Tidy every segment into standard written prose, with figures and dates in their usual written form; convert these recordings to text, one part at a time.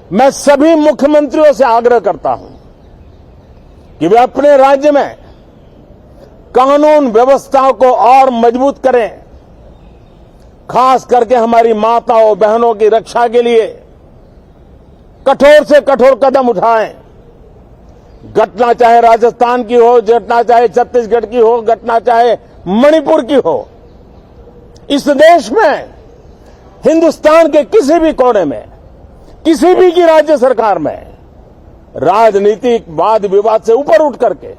मैं सभी मुख्यमंत्रियों से आग्रह करता हूं कि वे अपने राज्य में कानून व्यवस्था को और मजबूत करें, खास करके हमारी माताओं बहनों की रक्षा के लिए कठोर से कठोर कदम उठाएं। घटना चाहे राजस्थान की हो, घटना चाहे छत्तीसगढ़ की हो, घटना चाहे मणिपुर की हो, इस देश में हिंदुस्तान के किसी भी कोने में, किसी भी की राज्य सरकार में राजनीतिक वाद विवाद से ऊपर उठ करके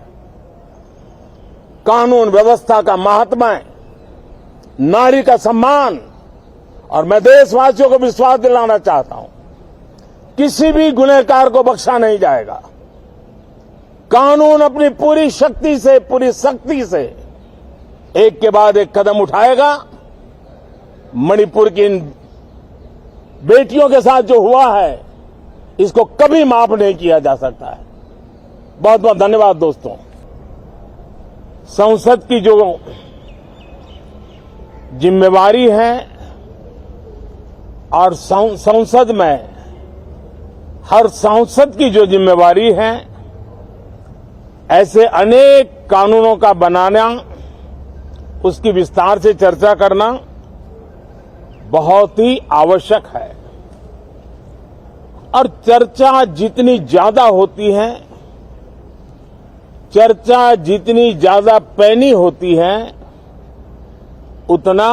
कानून व्यवस्था का महात्मा, नारी का सम्मान, और मैं देशवासियों को विश्वास दिलाना चाहता हूं, किसी भी गुनहगार को बख्शा नहीं जाएगा। कानून अपनी पूरी शक्ति से, पूरी सख्ती से एक के बाद एक कदम उठाएगा। मणिपुर की इन बेटियों के साथ जो हुआ है, इसको कभी माफ नहीं किया जा सकता है। बहुत बहुत धन्यवाद दोस्तों। संसद की जो जिम्मेवारी है और संसद में हर सांसद की जो जिम्मेवारी है, ऐसे अनेक कानूनों का बनाना, उसकी विस्तार से चर्चा करना बहुत ही आवश्यक है। और चर्चा जितनी ज्यादा होती है, चर्चा जितनी ज्यादा पैनी होती है, उतना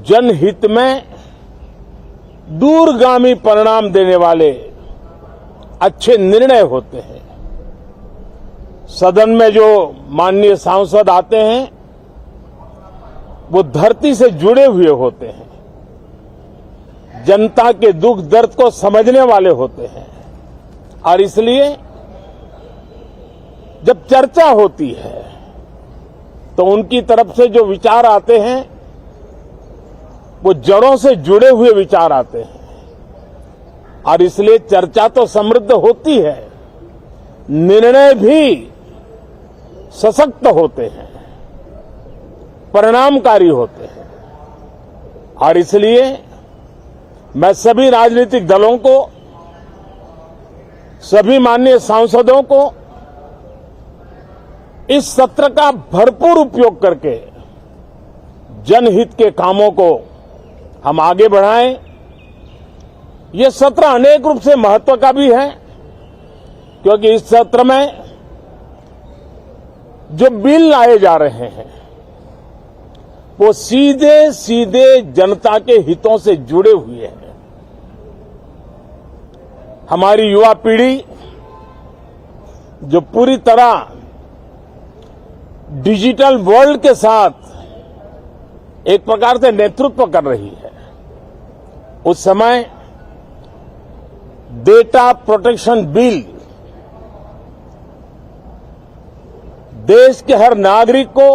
जनहित में दूरगामी परिणाम देने वाले अच्छे निर्णय होते हैं। सदन में जो माननीय सांसद आते हैं, वो धरती से जुड़े हुए होते हैं, जनता के दुख दर्द को समझने वाले होते हैं, और इसलिए जब चर्चा होती है तो उनकी तरफ से जो विचार आते हैं, वो जड़ों से जुड़े हुए विचार आते हैं, और इसलिए चर्चा तो समृद्ध होती है, निर्णय भी सशक्त होते हैं, परिणामकारी होते हैं। और इसलिए मैं सभी राजनीतिक दलों को, सभी माननीय सांसदों को इस सत्र का भरपूर उपयोग करके जनहित के कामों को हम आगे बढ़ाएं। ये सत्र अनेक रूप से महत्व का भी है, क्योंकि इस सत्र में जो बिल लाए जा रहे हैं, वो सीधे सीधे जनता के हितों से जुड़े हुए हैं। हमारी युवा पीढ़ी जो पूरी तरह डिजिटल वर्ल्ड के साथ एक प्रकार से नेतृत्व कर रही है, उस समय डेटा प्रोटेक्शन बिल देश के हर नागरिक को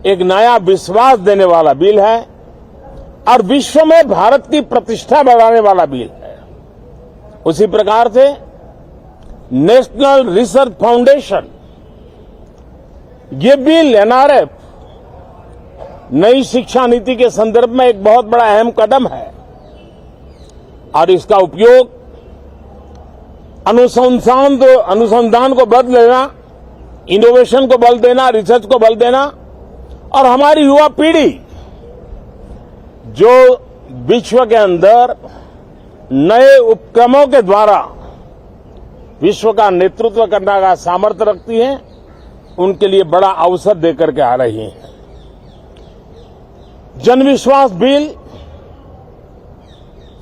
एक नया विश्वास देने वाला बिल है, और विश्व में भारत की प्रतिष्ठा बढ़ाने वाला बिल है। उसी प्रकार से नेशनल रिसर्च फाउंडेशन, ये बिल एनआरएफ, नई शिक्षा नीति के संदर्भ में एक बहुत बड़ा अहम कदम है, और इसका उपयोग अनुसंधान को बल देना, इनोवेशन को बल देना, रिसर्च को बल देना, और हमारी युवा पीढ़ी जो विश्व के अंदर नए उपक्रमों के द्वारा विश्व का नेतृत्व करने का सामर्थ्य रखती है, उनके लिए बड़ा अवसर देकर के आ रही है। जनविश्वास बिल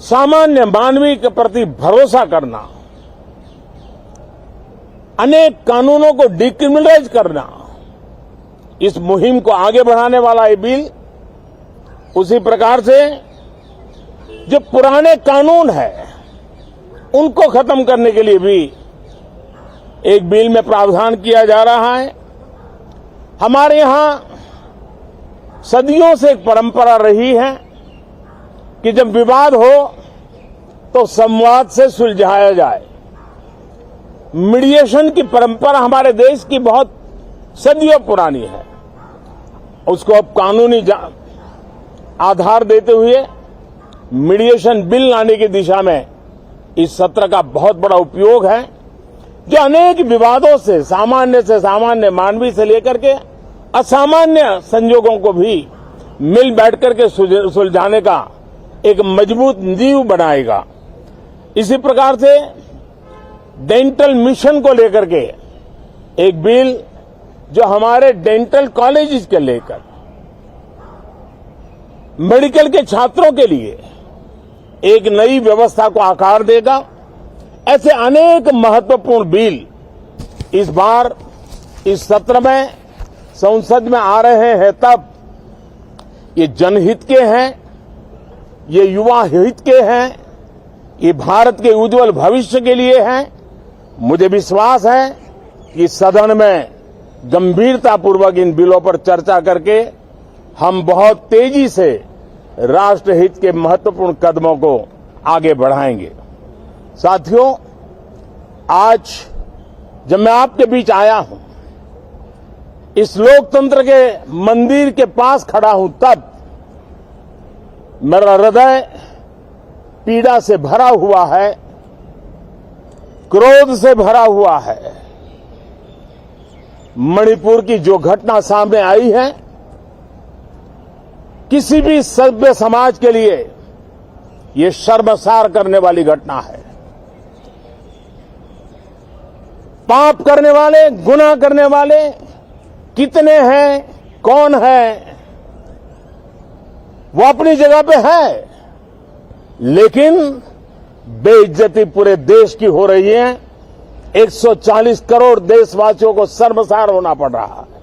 सामान्य मानवीय के प्रति भरोसा करना, अनेक कानूनों को डिक्रिमिनलाइज करना, इस मुहिम को आगे बढ़ाने वाला ये बिल, उसी प्रकार से जो पुराने कानून है उनको खत्म करने के लिए भी एक बिल में प्रावधान किया जा रहा है। हमारे यहां सदियों से एक परंपरा रही है कि जब विवाद हो तो संवाद से सुलझाया जाए। मीडिएशन की परंपरा हमारे देश की बहुत सदियों पुरानी है, उसको अब कानूनी आधार देते हुए मीडिएशन बिल लाने की दिशा में इस सत्र का बहुत बड़ा उपयोग है, जो अनेक विवादों से सामान्य मानवीय से लेकर के असामान्य संजोगों को भी मिल बैठकर के सुलझाने का एक मजबूत नींव बनाएगा। इसी प्रकार से डेंटल मिशन को लेकर के एक बिल जो हमारे डेंटल कॉलेजेस के लेकर मेडिकल के छात्रों के लिए एक नई व्यवस्था को आकार देगा। ऐसे अनेक महत्वपूर्ण बिल इस बार इस सत्र में संसद में आ रहे हैं, तब ये जनहित के हैं, ये युवा हित के हैं, ये भारत के उज्जवल भविष्य के लिए हैं। मुझे विश्वास है कि सदन में गंभीरतापूर्वक इन बिलों पर चर्चा करके हम बहुत तेजी से राष्ट्रहित के महत्वपूर्ण कदमों को आगे बढ़ाएंगे। साथियों, आज जब मैं आपके बीच आया हूं, इस लोकतंत्र के मंदिर के पास खड़ा हूं, तब मेरा हृदय पीड़ा से भरा हुआ है, क्रोध से भरा हुआ है। मणिपुर की जो घटना सामने आई है, किसी भी सभ्य समाज के लिए ये शर्मसार करने वाली घटना है। पाप करने वाले, गुनाह करने वाले कितने हैं, कौन है, वो अपनी जगह पे है, लेकिन बेइज्जती पूरे देश की हो रही है। 140 करोड़ देशवासियों को शर्मसार होना पड़ रहा है।